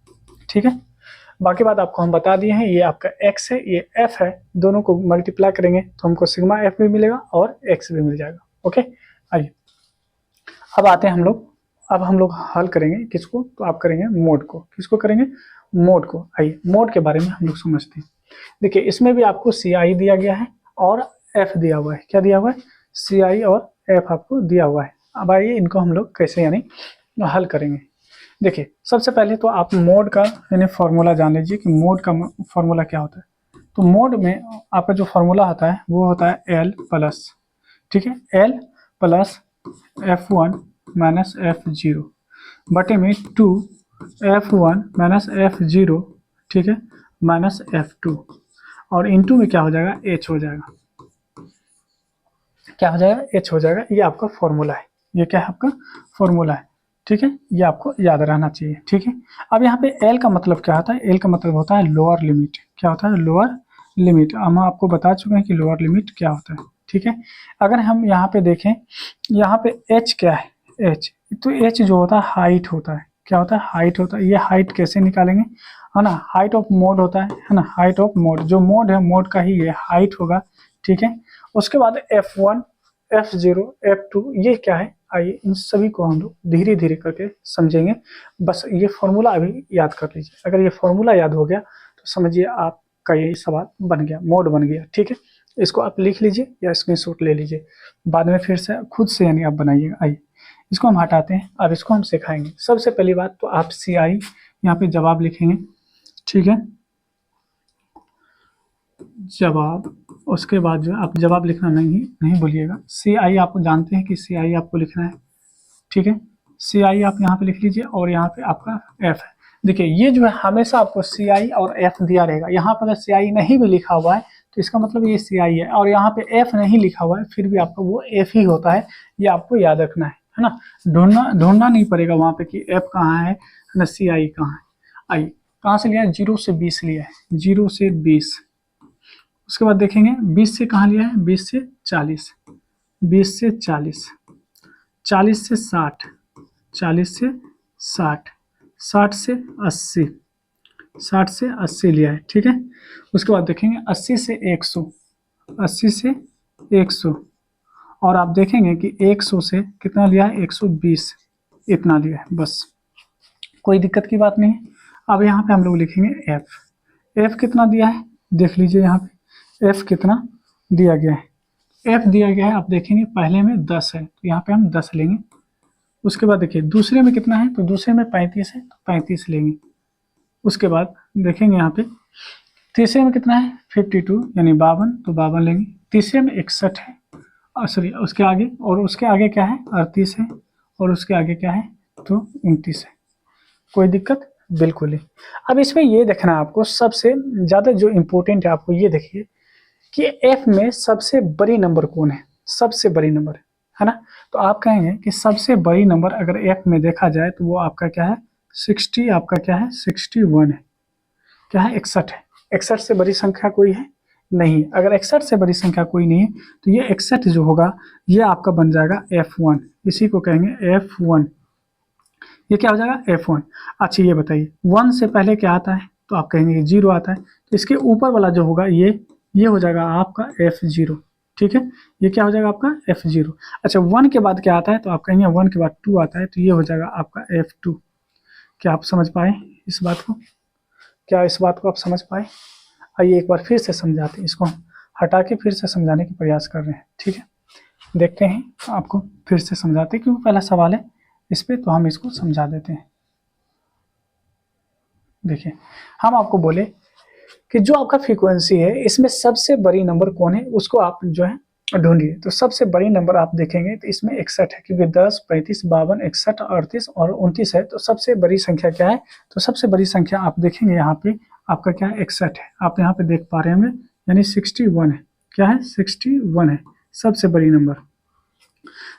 ठीक है, बाकी बात आपको हम बता दिए हैं, ये आपका x है, ये f है, दोनों को मल्टीप्लाई करेंगे तो हमको सिग्मा f भी मिलेगा और x भी मिल जाएगा। ओके, आइए अब आते हैं हम लोग, अब हम लोग हल करेंगे किसको, तो आप करेंगे मोड को, किसको करेंगे, मोड को। आइए मोड के बारे में हम लोग समझते हैं। देखिए इसमें भी आपको CI दिया गया है और f दिया हुआ है, क्या दिया हुआ है, CI और f आपको दिया हुआ है। अब आइए इनको हम लोग कैसे यानी हल करेंगे। देखिए सबसे पहले तो आप मोड का यानी फॉर्मूला जान लीजिए कि मोड का फॉर्मूला क्या होता है। तो मोड में आपका जो फॉर्मूला होता है वो होता है L प्लस, ठीक है, L plus F1 minus F0 बटे में 2 F1 माइनस F0, ठीक है, माइनस F2, और इनटू में क्या हो जाएगा, H हो जाएगा, क्या हो जाएगा, H हो जाएगा। ये आपका फॉर्मूला है, ये क्या है आपका फॉर्मूला है। ठीक है, ये आपको याद रहना चाहिए। ठीक है, अब यहाँ पे L का मतलब क्या होता है, L का मतलब होता है लोअर लिमिट। क्या होता है, लोअर लिमिट। हम आपको बता चुके हैं कि लोअर लिमिट क्या होता है। ठीक है, अगर हम यहाँ पे देखें, यहाँ पे H क्या है, H, तो H जो होता है हाइट होता है। क्या होता है, हाइट होता है। ये हाइट कैसे निकालेंगे, है ना, हाइट ऑफ मोड होता है ना, हाइट ऑफ मोड, जो मोड है मोड का ही ये हाइट होगा। ठीक है, उसके बाद F1 F0 F2 ये क्या है, आइए इन सभी को हम लोग धीरे धीरे करके समझेंगे। बस ये फॉर्मूला अभी याद कर लीजिए, अगर ये फॉर्मूला याद हो गया तो समझिए आपका ये सवाल बन गया, मोड बन गया। ठीक है, इसको आप लिख लीजिए या स्क्रीनशॉट ले लीजिए, बाद में फिर से खुद से यानी आप बनाइएगा। आइए इसको हम हटाते हैं, अब इसको हम सिखाएंगे। सबसे पहली बात तो आप CI यहाँ पे जवाब लिखेंगे, ठीक है, जवाब, उसके बाद जो आप जवाब लिखना नहीं भूलिएगा। CI आप जानते हैं कि CI आपको लिखना है। ठीक है, CI आप यहाँ पे लिख लीजिए और यहाँ पे आपका F है। देखिए ये जो है हमेशा आपको CI और F दिया रहेगा। यहाँ पर अगर CI नहीं भी लिखा हुआ है तो इसका मतलब ये CI है, और यहाँ पे F नहीं लिखा हुआ है फिर भी आपका वो F ही होता है। ये आपको याद रखना है ना, ढूंढना नहीं पड़ेगा वहाँ पे कि F कहाँ है ना, CI कहाँ है। आइए कहाँ से लिया है, 0 से 20 लिया है, 0 से 20। उसके बाद देखेंगे 20 से कहाँ लिया है, 20 से 40, 20 से 40, 40 से 60, 40 से 60, 60 से 80, 60 से 80 लिया है। ठीक है, उसके बाद देखेंगे 80 से 100, 80 से 100, और आप देखेंगे कि 100 से कितना लिया है, 120, इतना लिया है बस। कोई दिक्कत की बात नहीं है। अब यहाँ पे हम लोग लिखेंगे एफ। एफ कितना दिया है देख लीजिए, यहाँ पे एफ कितना दिया गया है। एफ दिया गया है, आप देखेंगे पहले में 10 है तो यहाँ पे हम 10 लेंगे। उसके बाद देखिए दूसरे में कितना है, तो दूसरे में 35 है तो 35 लेंगे। उसके बाद देखेंगे यहाँ पे तीसरे में कितना है 52 यानी 52 तो 52 लेंगे। तीसरे में 61 है, सॉरी उसके आगे, और उसके आगे क्या है 38 है, और उसके आगे क्या है तो 29 है। कोई दिक्कत बिल्कुल नहीं। अब इसमें ये देखना है आपको, सबसे ज़्यादा जो इम्पोर्टेंट है आपको ये देखिए कि एफ में सबसे बड़ी नंबर कौन है, सबसे बड़ी नंबर है ना। तो आप कहेंगे कि सबसे बड़ी नंबर अगर एफ में देखा जाए तो वो आपका क्या है 60, आपका क्या है 61 है, क्या है 61 है। 61 से बड़ी संख्या कोई है नहीं। अगर 61 से बड़ी संख्या कोई नहीं है तो ये 61 जो होगा ये आपका बन जाएगा F1, इसी को कहेंगे F1। ये क्या हो जाएगा F1। अच्छा ये बताइए 1 से पहले क्या आता है, तो आप कहेंगे 0 आता है, तो इसके ऊपर वाला जो होगा ये हो जाएगा आपका F0। ठीक है, ये क्या हो जाएगा आपका F0। अच्छा 1 के बाद क्या आता है, तो आप कहेंगे 1 के बाद 2 आता है, तो ये हो जाएगा आपका F2। क्या आप समझ पाए इस बात को, क्या इस बात को आप समझ पाए? आइए एक बार फिर से समझाते हैं, इसको हम हटा के फिर से समझाने का प्रयास कर रहे हैं। ठीक है, देखते हैं आपको फिर से समझाते हैं, क्योंकि पहला सवाल है इस पे, तो हम इसको समझा देते हैं। देखिए हम आपको बोले कि जो आपका फ्रीक्वेंसी है इसमें सबसे बड़ी नंबर कौन है उसको आप जो है ढूंढिए। तो सबसे बड़ी नंबर आप देखेंगे तो इसमें 61 है, क्योंकि 10, 35, 52, 61, 38 और 29 है। तो सबसे बड़ी संख्या क्या है, तो सबसे बड़ी संख्या आप देखेंगे यहाँ पे आपका क्या है 61 है। आप यहाँ पे देख पा रहे होंगे, यानी 61 है। क्या है 61 है सबसे बड़ी नंबर।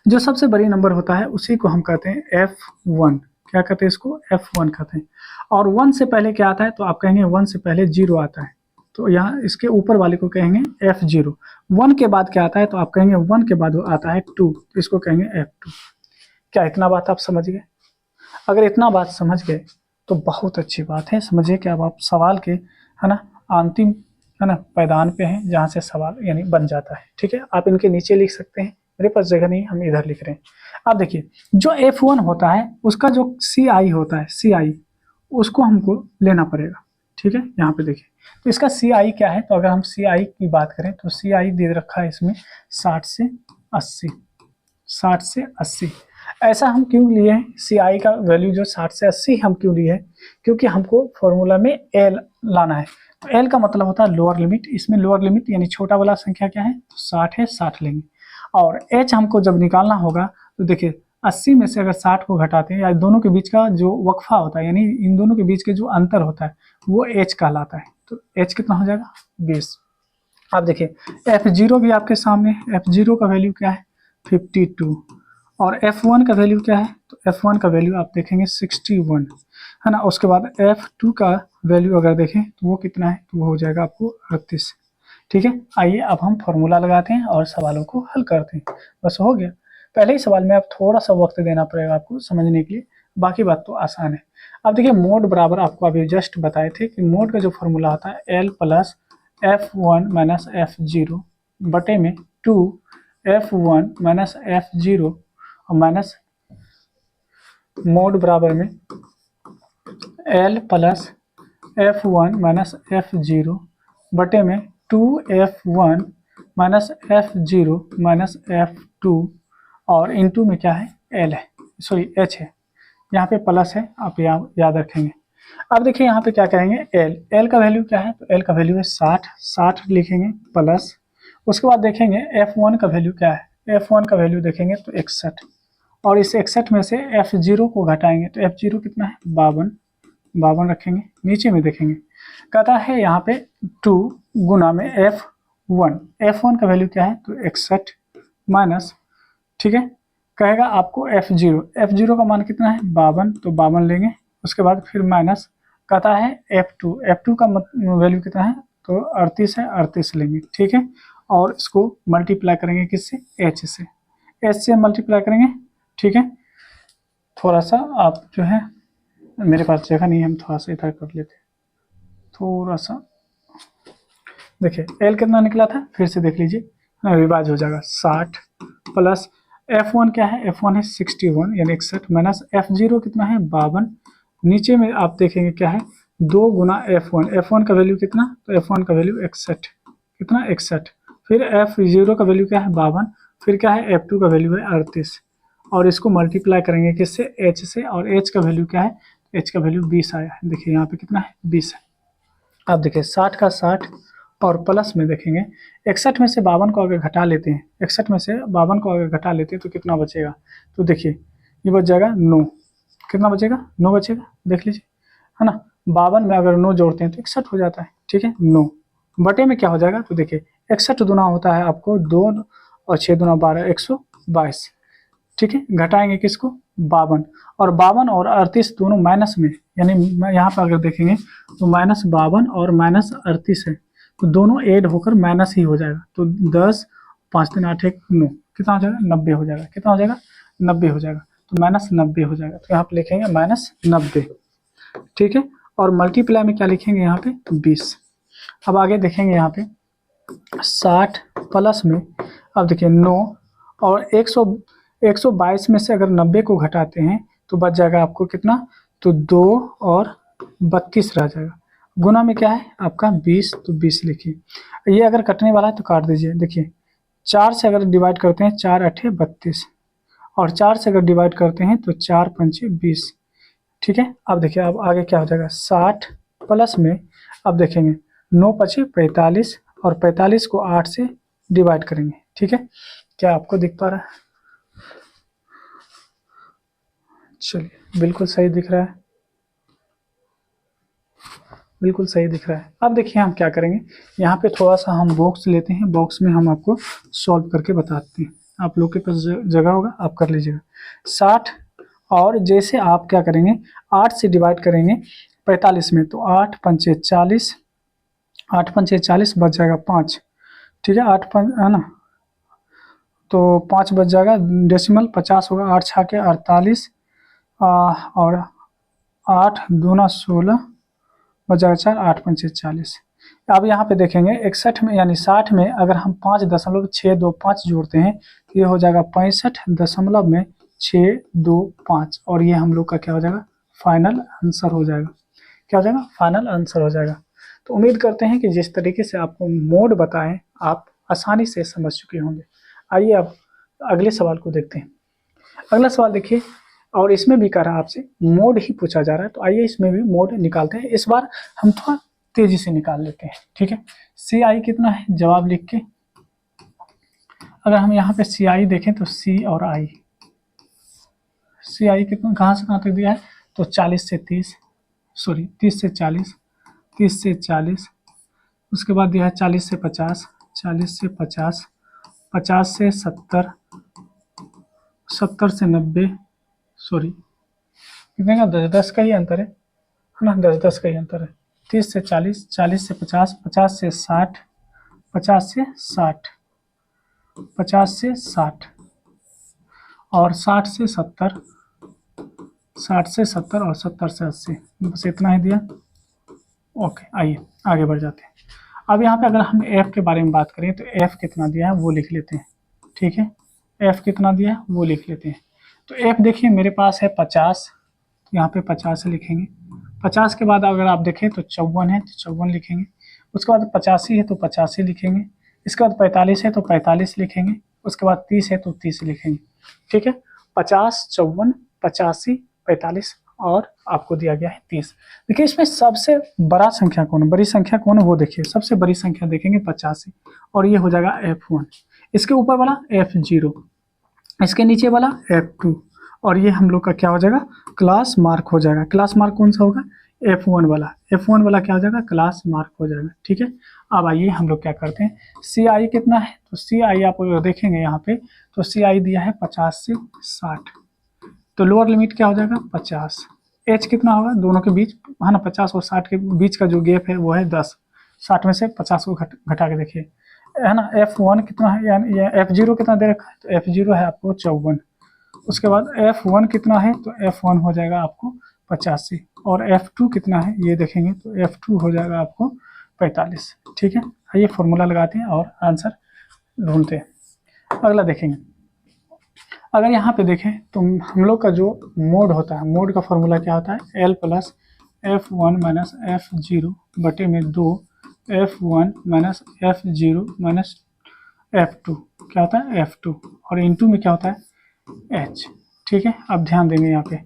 जो सबसे बड़ी नंबर होता है उसी को हम कहते हैं F1। क्या कहते हैं इसको F1 कहते हैं। और 1 से पहले क्या आता है, तो आप कहेंगे 1 से पहले 0 आता है, तो यहाँ इसके ऊपर वाले को कहेंगे F0। 1 के बाद क्या आता है, तो आप कहेंगे 1 के बाद आता है 2, तो इसको कहेंगे F2। क्या इतना बात आप समझ गए? अगर इतना बात समझ गए तो बहुत अच्छी बात है। समझिए कि अब आप सवाल के है ना अंतिम है ना पैदान पे हैं, जहाँ से सवाल यानी बन जाता है। ठीक है, आप इनके नीचे लिख सकते हैं, मेरे पास जगह नहीं, हम इधर लिख रहे हैं। अब देखिए जो F1 होता है उसका जो CI होता है, CI उसको हमको लेना पड़ेगा। ठीक है, यहाँ पे देखिए तो इसका CI क्या है, तो अगर हम CI की बात करें तो CI दे रखा है इसमें 60 से 80, 60 से 80। ऐसा हम क्यों लिए हैं, CI का वैल्यू जो 60 से 80 हम क्यों लिए हैं, क्योंकि हमको फॉर्मूला में L लाना है। तो L का मतलब होता है लोअर लिमिट, इसमें लोअर लिमिट यानी छोटा वाला संख्या क्या है, तो 60 है, 60 लेंगे। और H हमको जब निकालना होगा तो देखिए 80 में से अगर 60 को घटाते हैं, या दोनों के बीच का जो वक्फा होता है यानी इन दोनों के बीच के जो अंतर होता है वो H कहलाता है। तो H कितना हो जाएगा 20। आप देखिए F0 भी आपके सामने, F0 का वैल्यू क्या है 52, और F1 का वैल्यू क्या है, तो F1 का वैल्यू आप देखेंगे 61 है ना। उसके बाद F2 का वैल्यू अगर देखें तो वो कितना है, तो वो हो जाएगा आपको 38। ठीक है, आइए अब हम फॉर्मूला लगाते हैं और सवालों को हल करते हैं। बस हो गया। पहले ही सवाल में अब थोड़ा सा वक्त देना पड़ेगा आपको समझने के लिए, बाकी बात तो आसान है। अब देखिए मोड बराबर आपको अभी जस्ट बताए थे कि मोड का जो फॉर्मूला होता है L plus F1 minus F0 बटे में 2 F1 माइनस F0 और माइनस मोड बराबर में L plus F1 minus F0 बटे में 2F1 minus F0 minus F2 और इनटू में क्या है L है, सॉरी H है, यहाँ पे प्लस है, आप यहाँ याद रखेंगे। अब देखिए यहाँ पे क्या करेंगे L का वैल्यू क्या है, तो L का वैल्यू है 60, 60 लिखेंगे प्लस। उसके बाद देखेंगे F1 का वैल्यू क्या है, F1 का वैल्यू देखेंगे तो 61, और इस 61 में से F0 को घटाएंगे तो F0 कितना है 52, 52 रखेंगे। नीचे में देखेंगे कहता है यहाँ पे 2 गुना में F1, F1 का वैल्यू क्या है, तो 61 माइनस, ठीक है, कहेगा आपको F0, F0 का मान कितना है 52, तो 52 लेंगे। उसके बाद फिर माइनस कहता है F2, F2 का वैल्यू कितना है, तो 38 है, 38 लेंगे। ठीक है, और इसको मल्टीप्लाई करेंगे किससे, H से, H से मल्टीप्लाई करेंगे। ठीक है, थोड़ा सा आप जो है, मेरे पास जगह नहीं है, हम थोड़ा सा इधर कर लेते हैं, थोड़ा सा। देखिए L कितना निकला था, फिर से देख लीजिए, विभाज हो जाएगा 60 प्लस F1 क्या है, F1 है 61 यानी 61 माइनस F0 कितना है 52 नीचे में आप देखेंगे क्या है, 2 गुना F1 का वैल्यू कितना, तो F1 का वैल्यू 61, कितना 61। फिर F0 का वैल्यू क्या है 52, फिर क्या है F2 का वैल्यू है 38, और इसको मल्टीप्लाई करेंगे किससे, H से, और H का वैल्यू क्या है, H का वैल्यू 20 आया है। देखिए यहाँ पे कितना है 20 है। अब देखिए 60 का 60 और प्लस में देखेंगे 61 में से 52 को अगर घटा लेते हैं, 61 में से 52 को अगर घटा लेते हैं तो कितना बचेगा, तो देखिए ये बच जाएगा 9, कितना बचेगा 9 बचेगा, देख लीजिए, है ना। 52 में अगर 9 जोड़ते हैं तो 61 हो जाता है, ठीक है। 9 बटे में क्या हो जाएगा, तो देखिए 61 दुना होता है आपको 2 और 6 दुना 12, 122, ठीक है। घटाएंगे किसको, 52, और 52 और 38 दोनों माइनस में, यानी यहाँ पर अगर देखेंगे तो -52 और -38 है, तो दोनों ऐड होकर माइनस ही हो जाएगा। तो 10, 5 3 8 1 9, कितना हो जाएगा 90 हो जाएगा, कितना हो जाएगा 90 हो जाएगा, तो -90 हो जाएगा। तो यहाँ पे लिखेंगे -90, ठीक है। और मल्टीप्लाई में क्या लिखेंगे यहाँ पे 20। अब आगे देखेंगे यहाँ पे 60 प्लस में, अब देखिए 9 और 122 में से अगर 90 को घटाते हैं तो बच जाएगा आपको कितना, तो 2 और 32 रह जाएगा। गुना में क्या है आपका 20, तो 20 लिखिए। ये अगर कटने वाला है तो काट दीजिए। देखिए 4 से अगर डिवाइड करते हैं 4 8 32, और 4 से अगर डिवाइड करते हैं तो 4 5 20, ठीक है। अब देखिए अब आगे क्या हो जाएगा 60 प्लस में, अब देखेंगे 9 5 45, और 45 को 8 से डिवाइड करेंगे, ठीक है। क्या आपको दिख पा रहा है, चलिए बिल्कुल सही दिख रहा है, बिल्कुल सही दिख रहा है। अब देखिए हम क्या करेंगे, यहाँ पे थोड़ा सा हम बॉक्स लेते हैं, बॉक्स में हम आपको सॉल्व करके बताते हैं। आप लोग के पास जगह होगा, आप कर लीजिएगा। 60, और जैसे आप क्या करेंगे 8 से डिवाइड करेंगे 45 में, तो 8 पंचे 40, 8 पंचे 40 बच जाएगा 5, ठीक है। 8 5 है ना, तो 5 बच जाएगा, डेसिमल 50 होगा, 8 छा के 48, और 8 दूना 16 बच जाएगा 4, 8 पंचे 40। अब यहाँ पे देखेंगे 61 में यानी 60 में अगर हम 5.625 जोड़ते हैं तो ये हो जाएगा 65.625, और ये हम लोग का क्या हो जाएगा, फाइनल आंसर हो जाएगा। क्या हो जाएगा, फाइनल आंसर हो जाएगा। तो उम्मीद करते हैं कि जिस तरीके से आपको मोड बताएं आप आसानी से समझ चुके होंगे। आइए अब अगले सवाल को देखते हैं। अगला सवाल देखिए, और इसमें भी कह रहा है आपसे मोड ही पूछा जा रहा है, तो आइए इसमें भी मोड निकालते हैं। इस बार हम थोड़ा तेजी से निकाल लेते हैं, ठीक है। सी आई कितना है, जवाब लिख के अगर हम यहाँ पे सी आई देखें तो सी और आई, सी आई कितना कहाँ से कहाँ तक दिया है, तो 40 से 30, सॉरी 30 से 40, 30 से 40, उसके बाद दिया है 40 से 50, 40 से 50, 50 से 70, 70 से 90, सॉरी कितने का 10 का ही अंतर है ना, 10 का ही अंतर है। 30 से 40, 40 से 50, 50 से 60, 50 से 60, 50 से 60, और 60 से 70, 60 से 70, और 70 से 80, बस इतना ही दिया। ओके आइए आगे बढ़ जाते हैं। अब यहाँ पे अगर हम एफ के बारे में बात करें तो एफ कितना दिया है वो लिख लेते हैं, ठीक है। एफ कितना दिया है वो लिख लेते हैं। तो एफ देखिए मेरे पास है 50, तो यहाँ पे 50 लिखेंगे। 50 के बाद अगर आप देखें तो 54 है, तो 54 लिखेंगे। उसके बाद 85 है तो 85 लिखेंगे। इसके बाद 45 है तो 45 लिखेंगे। उसके बाद 30 है तो 30 लिखेंगे, ठीक है। 50, 54, 85, 45, और आपको दिया गया है 30। देखिए इसमें सबसे बड़ा संख्या कौन है, बड़ी संख्या कौन है वो देखिए। सबसे बड़ी संख्या देखेंगे 85, और ये हो जाएगा F1। इसके ऊपर वाला F0, इसके नीचे वाला F2, और ये हम लोग का क्या हो जाएगा, क्लास मार्क हो जाएगा। क्लास मार्क कौन सा होगा, F1 वाला। F1 वाला क्या हो जाएगा, क्लास मार्क हो जाएगा, ठीक है। अब आइए हम लोग क्या करते हैं, सी आई कितना है, तो सी आई आप देखेंगे यहाँ पे, तो सी आई दिया है 50 से 60, तो लोअर लिमिट क्या हो जाएगा 50। एच कितना होगा दोनों के बीच, है ना, 50 और 60 के बीच का जो गैप है वो है 10। 60 में से 50 को घटा के देखिए, है ना। F1 कितना है, यानी F0 कितना दे रखा है, तो F0 है आपको 54। उसके बाद F1 कितना है, तो F1 हो जाएगा आपको 85, और F2 कितना है ये देखेंगे, तो F2 हो जाएगा आपको 45, ठीक है। आइए फॉर्मूला लगाते हैं और आंसर ढूंढते हैं। अगला देखेंगे, अगर यहाँ पे देखें तो हम लोग का जो मोड होता है, मोड का फॉर्मूला क्या होता है, L plus F1 minus F0 बटे में 2 F1 minus F0 minus F2 क्या होता है F2 और इंटू में क्या होता है H। ठीक है, अब ध्यान देंगे यहाँ पे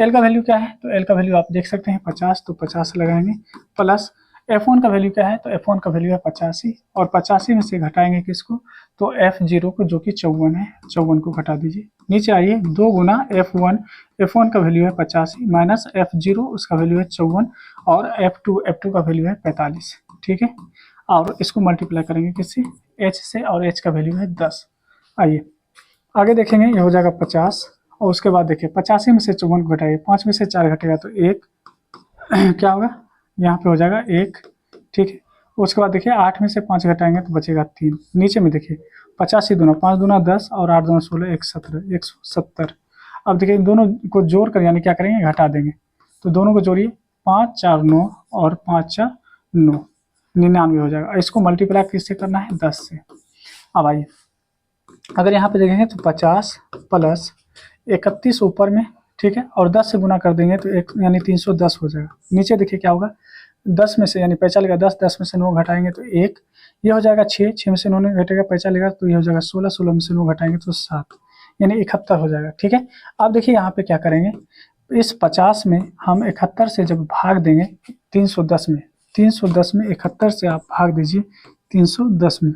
L का वैल्यू क्या है, तो L का वैल्यू आप देख सकते हैं 50, तो 50 लगाएंगे प्लस F1 का वैल्यू क्या है, तो F1 का वैल्यू है 85 और 85 में से घटाएंगे किसको, तो F0 को जो कि 54 है, 54 को घटा दीजिए। नीचे आइए 2 गुना F1 का वैल्यू है 85 माइनस F0 उसका वैल्यू है 54 और F2 का वैल्यू है 45। ठीक है, और इसको मल्टीप्लाई करेंगे किससे, H से, और H का वैल्यू है 10। आइए आगे देखेंगे, ये हो जाएगा 50 और उसके बाद देखिए 85 में से 54 को घटाइए, 5 में से 4 घटेगा तो 1 क्या होगा, यहाँ पे हो जाएगा 1। ठीक है, उसके बाद देखिए 8 में से 5 घटाएंगे तो बचेगा 3। नीचे में देखिए 85 दूना 5 दूना 10 और 8 दूना 16 170। अब देखिए इन दोनों को जोड़ कर यानी क्या करेंगे, घटा देंगे, तो दोनों को जोड़िए 5 4 9 और 5 4 9, 99 हो जाएगा। इसको मल्टीप्लाई किससे करना है, 10 से। अब आइए अगर यहाँ पे देखेंगे तो 50 प्लस 31 ऊपर में, ठीक है, और 10 से गुना कर देंगे तो एक यानी 310 हो जाएगा। नीचे देखिए क्या होगा, 10 में से यानी पैसा लेगा 10, 10 में से 9 घटाएंगे तो 1, ये हो जाएगा 6, 6 में से 9 नहीं घटेगा, पैसा लेगा तो ये हो जाएगा 16, 16 में से 9 घटाएंगे तो 7, यानी 71 हो जाएगा। ठीक है, अब देखिए यहाँ पे क्या करेंगे, इस 50 में हम 71 से जब भाग देंगे 310 में, 310 में 71 से आप भाग दीजिए 310 में,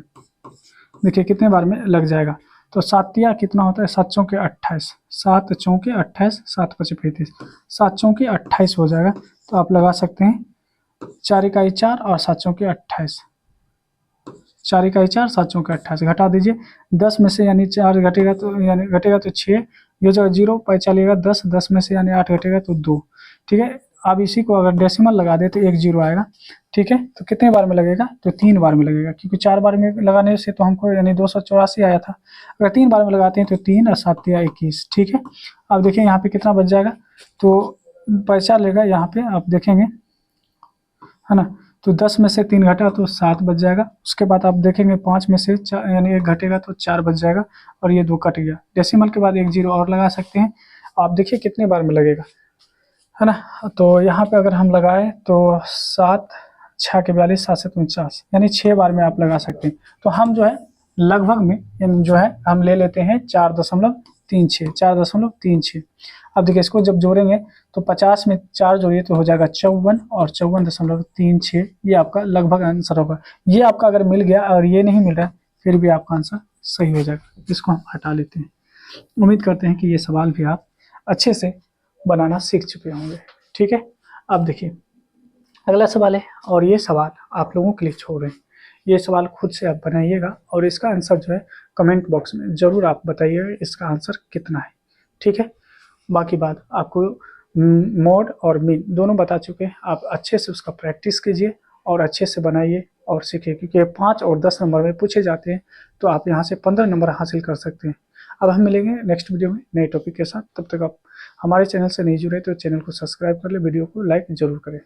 देखिए कितने बार में लग जाएगा, तो 7 कितना होता है, 7 चौके 28, 7 चौके 28, 7 पचे 35, 7 चौके 28 हो जाएगा। तो आप लगा सकते हैं 4 इकाई 4 और 7 चौके 28, 4 इकाई 4 7 चौके 28 घटा दीजिए, 10 में से यानी 4 घटेगा तो 6, ये जो 0 पैसा लेगा 10, 10 में से यानी 8 घटेगा तो 2। ठीक है, अब इसी को अगर डेसिमल लगा दे तो 1 0 आएगा। ठीक है, तो कितने बार में लगेगा, तो 3 बार में लगेगा, क्योंकि 4 बार में लगाने से तो हमको यानी 284 आया था, अगर 3 बार में लगाते हैं तो 3 और 7 या 21। ठीक है, अब देखिए यहाँ पे कितना बच जाएगा, तो पैसा लेगा यहाँ पे आप देखेंगे है ना, तो 10 में से 3 घटा तो 7 बच जाएगा। उसके बाद आप देखेंगे 5 में से यानी 1 घटेगा तो 4 बच जाएगा और ये 2 कट गया, डेसिमल के बाद 1 0 और लगा सकते हैं। आप देखिए कितने बार में लगेगा, है ना, तो यहाँ पे अगर हम लगाए तो 7 6 के 42, 7 से 49, यानी 6 बार में आप लगा सकते हैं। तो हम जो है लगभग में यानी जो है हम ले लेते हैं 4.36, 4.36। अब देखिए इसको जब जोड़ेंगे तो 50 में 4 जोड़िए तो हो जाएगा 54 और 54.36, ये आपका लगभग आंसर होगा। ये आपका अगर मिल गया और ये नहीं मिल रहा है फिर भी आपका आंसर सही हो जाएगा। इसको हम हटा लेते हैं। उम्मीद करते हैं कि ये सवाल भी आप अच्छे से बनाना सीख चुके होंगे। ठीक है, अब देखिए अगला सवाल है और ये सवाल आप लोगों के लिए छोड़ रहे हैं। ये सवाल खुद से आप बनाइएगा और इसका आंसर जो है कमेंट बॉक्स में ज़रूर आप बताइएगा इसका आंसर कितना है। ठीक है, बाकी बात आपको मोड और मीन दोनों बता चुके हैं, आप अच्छे से उसका प्रैक्टिस कीजिए और अच्छे से बनाइए और सीखिए, क्योंकि 5 और 10 नंबर में पूछे जाते हैं, तो आप यहाँ से 15 नंबर हासिल कर सकते हैं। अब हम मिलेंगे नेक्स्ट वीडियो में नए टॉपिक के साथ, तब तक आप हमारे चैनल से नहीं जुड़े तो चैनल को सब्सक्राइब कर ले, वीडियो को लाइक ज़रूर करें।